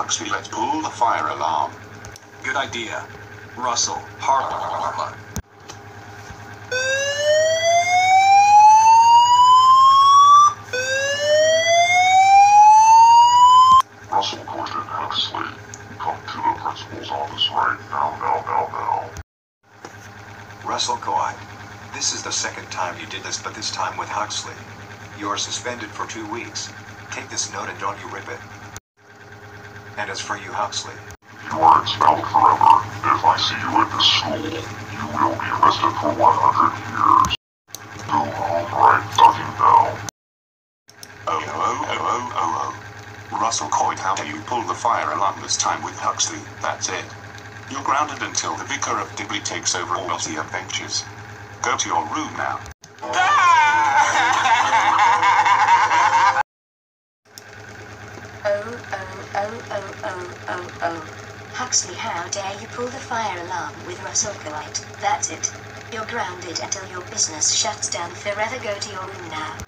Huxley, let's pull the fire alarm. Good idea. Russell, Russell, Coight, and Huxley, come to the principal's office right now. Russell, Coight. This is the second time you did this, but this time with Huxley. You are suspended for 2 weeks. Take this note and don't you rip it. And as for you, Huxley, You are expelled forever. If I see you at this school, you will be arrested for 100 years. Go home right fucking now. Russell, Coight, how do you pull the fire alarm this time with Huxley? That's it. You're grounded until the Vicar of Dibley takes over all of the adventures. Go to your room now. Huxley, how dare you pull the fire alarm with Russell Coight? That's it. You're grounded until your business shuts down forever. Go to your room now.